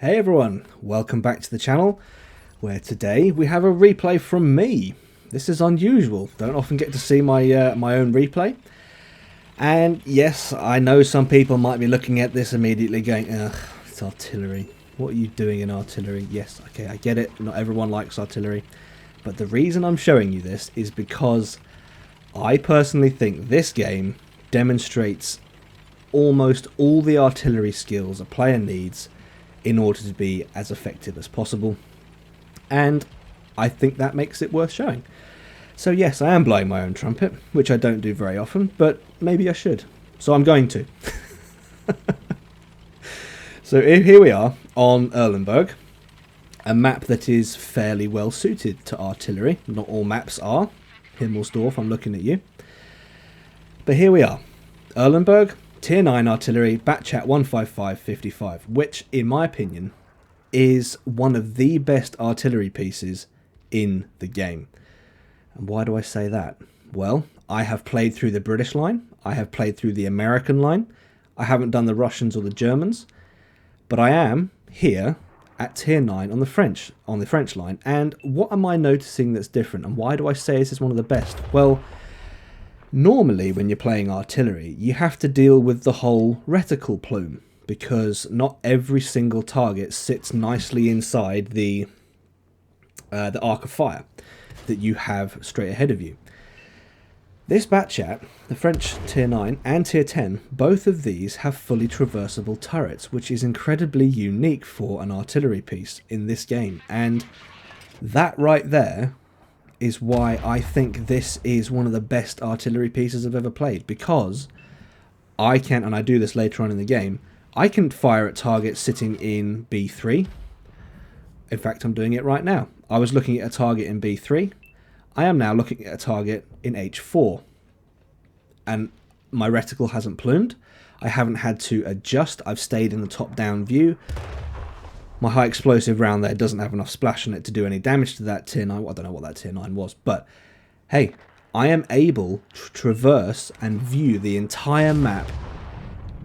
Hey everyone, welcome back to the channel, where today we have a replay from me. This is unusual, don't often get to see my my own replay. And yes, I know some people might be looking at this immediately going, ugh, it's artillery. What are you doing in artillery? Yes, okay, I get it, not everyone likes artillery. But the reason I'm showing you this is because I personally think this game demonstrates almost all the artillery skills a player needs in order to be as effective as possible, and I think that makes it worth showing. So yes, I am blowing my own trumpet, which I don't do very often, but maybe I should, so I'm going to. So here we are on Erlenberg, a map that is fairly well suited to artillery. Not all maps are. Himmelsdorf, I'm looking at you. But here we are, Erlenberg, Tier 9 artillery, Batchat 15555, which, in my opinion, is one of the best artillery pieces in the game. And why do I say that? Well, I have played through the British line, I have played through the American line, I haven't done the Russians or the Germans, but I am here at Tier 9 on the French line. And what am I noticing that's different, and why do I say this is one of the best? Well, normally, when you're playing artillery, you have to deal with the whole reticle plume, because not every single target sits nicely inside the arc of fire that you have straight ahead of you. This Batchat, the French Tier 9 and Tier 10, both of these have fully traversable turrets, which is incredibly unique for an artillery piece in this game. And that right there is why I think this is one of the best artillery pieces I've ever played, because I can, and I do this later on in the game, I can fire at targets sitting in B3. In fact, I'm doing it right now. I was looking at a target in B3. I am now looking at a target in H4. And my reticle hasn't plumed. I haven't had to adjust. I've stayed in the top-down view. My high explosive round there doesn't have enough splash on it to do any damage to that Tier 9. Well, I don't know what that Tier 9 was, but hey, I am able to traverse and view the entire map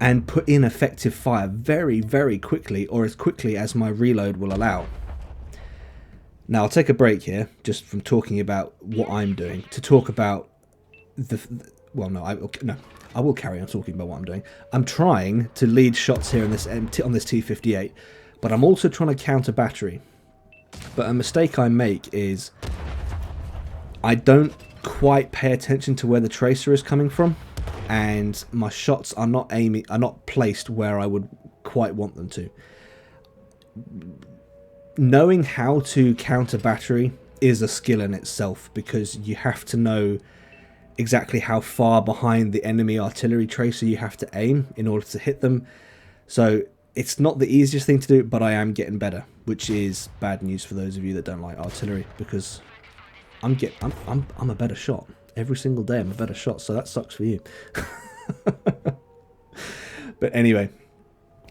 and put in effective fire very, very quickly, or as quickly as my reload will allow. Now, I'll take a break here, just from talking about what I'm doing, to talk about I will carry on talking about what I'm doing. I'm trying to lead shots here on this T58, but I'm also trying to counter battery. But a mistake I make is I don't quite pay attention to where the tracer is coming from, and my shots are not placed where I would quite want them to. Knowing how to counter battery is a skill in itself, because you have to know exactly how far behind the enemy artillery tracer you have to aim in order to hit them. So it's not the easiest thing to do, but I am getting better, which is bad news for those of you that don't like artillery, because I'm a better shot. Every single day I'm a better shot, so that sucks for you. But anyway,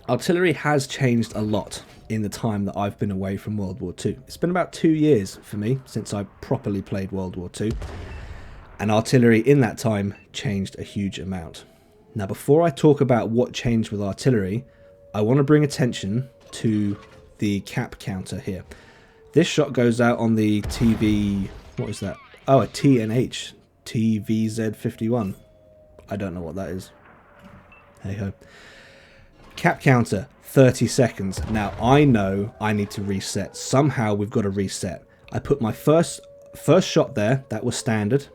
artillery has changed a lot in the time that I've been away from World War II. It's been about 2 years for me since I properly played World War II, and artillery in that time changed a huge amount. Now, before I talk about what changed with artillery, I want to bring attention to the cap counter here. This shot goes out on the TV... What is that? Oh, a TNH. TVZ51. I don't know what that is. Hey ho. Cap counter, 30 seconds. Now, I know I need to reset. Somehow we've got to reset. I put my first shot there. That was standard.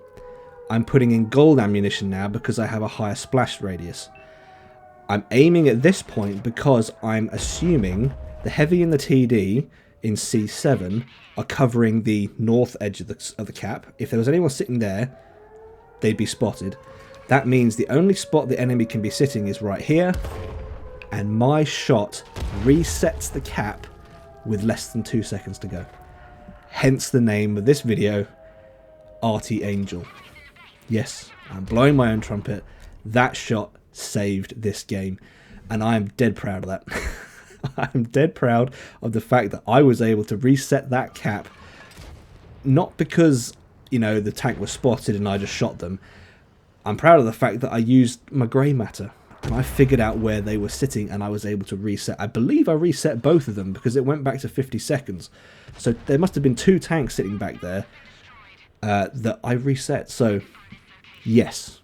I'm putting in gold ammunition now because I have a higher splash radius. I'm aiming at this point because I'm assuming the heavy and the TD in C7 are covering the north edge of the cap. If there was anyone sitting there, they'd be spotted. That means the only spot the enemy can be sitting is right here, and my shot resets the cap with less than 2 seconds to go. Hence the name of this video, Arty Angel. Yes, I'm blowing my own trumpet. That shot saved this game, and I am dead proud of that. I'm dead proud of the fact that I was able to reset that cap, not because, you know, the tank was spotted and I just shot them. I'm proud of the fact that I used my grey matter. And I figured out where they were sitting, and I was able to reset. I believe I reset both of them because it went back to 50 seconds. So there must have been 2 tanks sitting back there that I reset. So yes,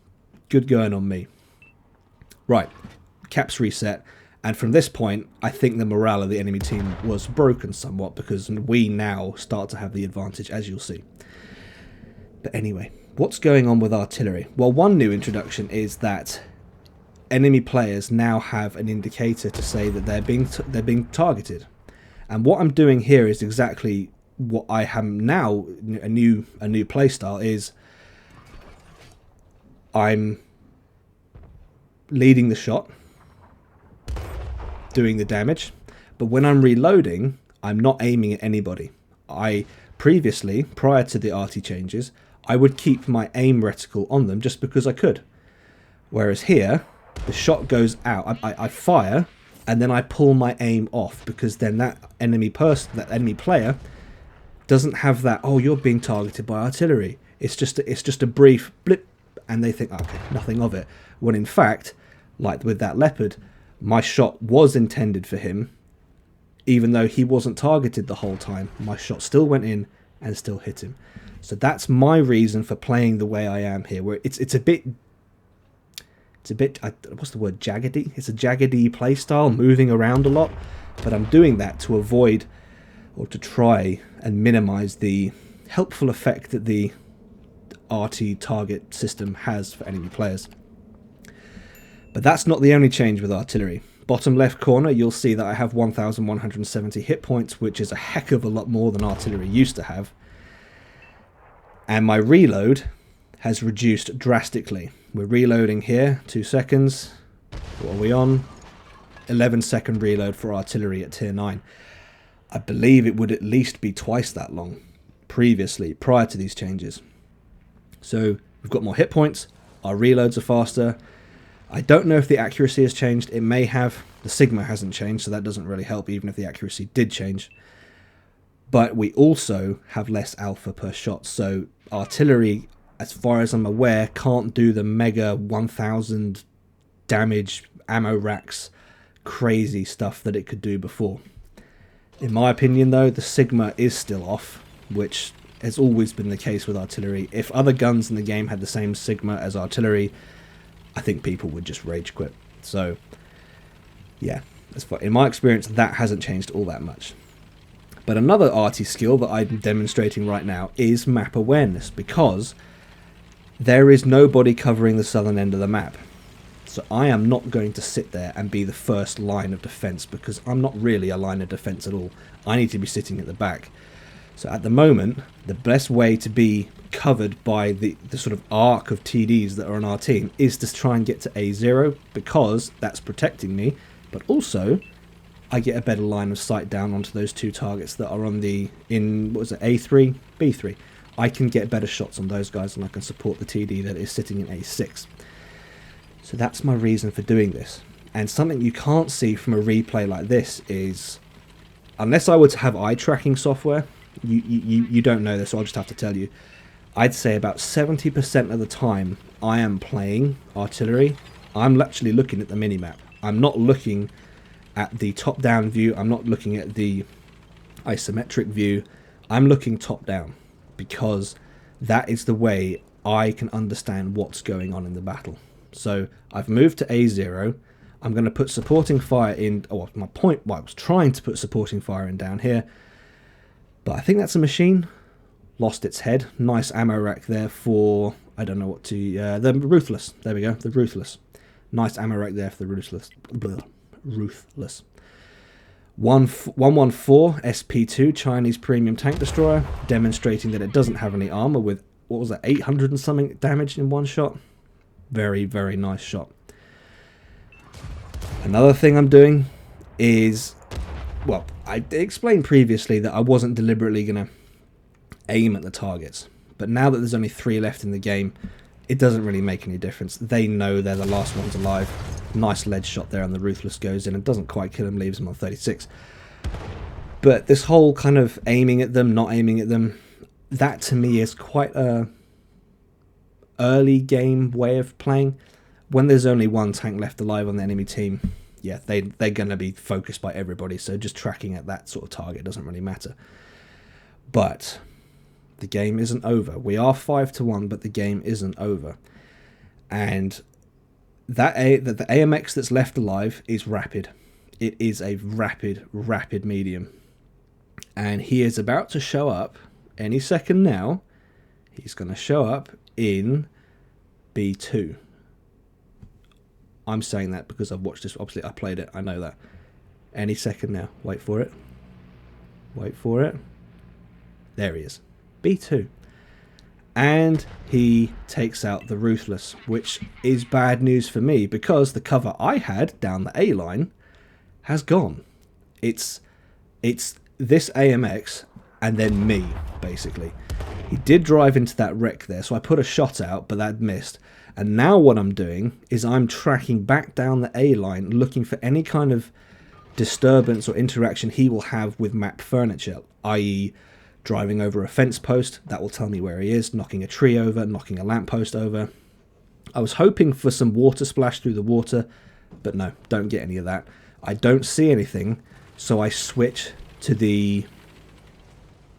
good going on me. Right, caps reset. And from this point, I think the morale of the enemy team was broken somewhat, because we now start to have the advantage, as you'll see. But anyway, what's going on with artillery? Well, one new introduction is that enemy players now have an indicator to say that they're being targeted. And what I'm doing here is exactly what I have now, a new playstyle, is I'm leading the shot, doing the damage, but when I'm reloading, I'm not aiming at anybody. Previously, prior to the RT changes, I would keep my aim reticle on them just because I could. Whereas here, the shot goes out, I fire, and then I pull my aim off, because then that enemy player doesn't have that, oh, you're being targeted by artillery. It's just a brief blip, and they think, okay, nothing of it. When in fact, like with that leopard, my shot was intended for him, even though he wasn't targeted the whole time. My shot still went in and still hit him. So that's my reason for playing the way I am here, where it's a bit, what's the word, jaggedy? It's a jaggedy play style, moving around a lot, but I'm doing that to avoid, or to try and minimize the helpful effect that the RT target system has for enemy players. But that's not the only change with artillery. Bottom left corner, you'll see that I have 1,170 hit points, which is a heck of a lot more than artillery used to have. And my reload has reduced drastically. We're reloading here, 2 seconds. What are we on? 11-second reload for artillery at tier 9. I believe it would at least be twice that long previously, prior to these changes. So we've got more hit points, our reloads are faster. I don't know if the accuracy has changed. It may have. The Sigma hasn't changed, so that doesn't really help, even if the accuracy did change. But we also have less alpha per shot. So artillery, as far as I'm aware, can't do the mega 1,000 damage ammo racks, crazy stuff that it could do before. In my opinion, though, the Sigma is still off, which has always been the case with artillery. If other guns in the game had the same Sigma as artillery, I think people would just rage quit. So, yeah, in my experience, that hasn't changed all that much. But another arty skill that I'm demonstrating right now is map awareness, because there is nobody covering the southern end of the map. So I am not going to sit there and be the first line of defense, because I'm not really a line of defense at all. I need to be sitting at the back. So at the moment, the best way to be covered by the sort of arc of TDs that are on our team is to try and get to A0, because that's protecting me, but also I get a better line of sight down onto those 2 targets that are on A3, B3. I can get better shots on those guys, and I can support the TD that is sitting in A6. So that's my reason for doing this. And something you can't see from a replay like this is, unless I were to have eye tracking software, you don't know this, so I'll just have to tell you. I'd say about 70% of the time I am playing artillery, I'm actually looking at the minimap. I'm not looking at the top-down view. I'm not looking at the isometric view. I'm looking top-down, because that is the way I can understand what's going on in the battle. So I've moved to A0. I'm going to put supporting fire in. Oh, my point, well, I was trying to put supporting fire in down here, but I think that's a machine. Lost its head. Nice ammo rack there for, I don't know what to, the Ruthless. There we go, the Ruthless. Nice ammo rack there for the Ruthless. Ruthless. 114 SP2 Chinese premium tank destroyer, demonstrating that it doesn't have any armor, with, what was that, 800 and something damage in one shot. Very, very nice shot. Another thing I'm doing is, well, I explained previously that I wasn't deliberately going to aim at the targets, but now that there's only 3 left in the game, it doesn't really make any difference. They know they're the last ones alive. Nice lead shot there, and the Ruthless goes in and doesn't quite kill him, leaves him on 36. But this whole kind of aiming at them, not aiming at them, that to me is quite a early game way of playing. when there's only one tank left alive on the enemy team, yeah, they're going to be focused by everybody, so just tracking at that sort of target doesn't really matter. But the game isn't over. We are 5-1, but the game isn't over. And the AMX that's left alive is rapid. It is a rapid medium. And he is about to show up any second now. He's going to show up in B2. I'm saying that because I've watched this. Obviously, I played it. I know that. Any second now. Wait for it. Wait for it. There he is. B2. And he takes out the Ruthless, which is bad news for me because the cover I had down the A line has gone. It's this AMX and then me, basically. He did drive into that wreck there, so I put a shot out, but that missed. And now what I'm doing is I'm tracking back down the A line, looking for any kind of disturbance or interaction he will have with map furniture, i.e. driving over a fence post. That will tell me where he is, knocking a tree over, knocking a lamppost over. I was hoping for some water splash through the water, but no, don't get any of that. I don't see anything, so I switch to the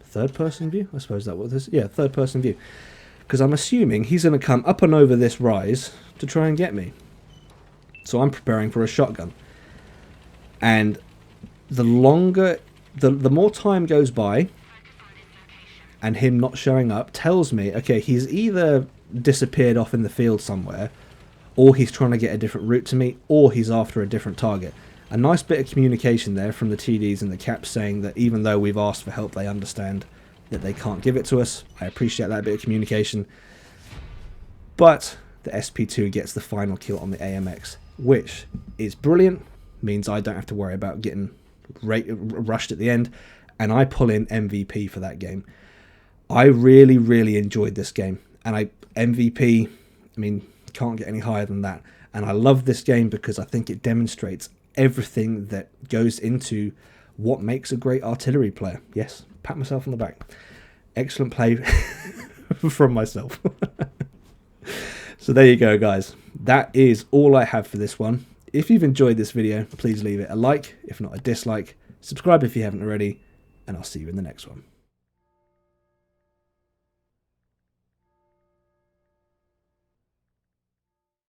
third-person view? I suppose that was this. Yeah, third-person view. Because I'm assuming he's going to come up and over this rise to try and get me. So I'm preparing for a shotgun. And the longer, the more time goes by, and him not showing up tells me, okay, he's either disappeared off in the field somewhere, or he's trying to get a different route to me, or he's after a different target. A nice bit of communication there from the TDs and the caps saying that even though we've asked for help, they understand that they can't give it to us. I appreciate that bit of communication. But the SP2 gets the final kill on the AMX, which is brilliant. Means I don't have to worry about getting rushed at the end. And I pull in MVP for that game. I really enjoyed this game. And MVP, I mean, can't get any higher than that. And I love this game because I think it demonstrates everything that goes into what makes a great artillery player. Yes, pat myself on the back. Excellent play from myself. So there you go, guys. That is all I have for this one. If you've enjoyed this video, please leave it a like, if not a dislike. Subscribe if you haven't already, and I'll see you in the next one.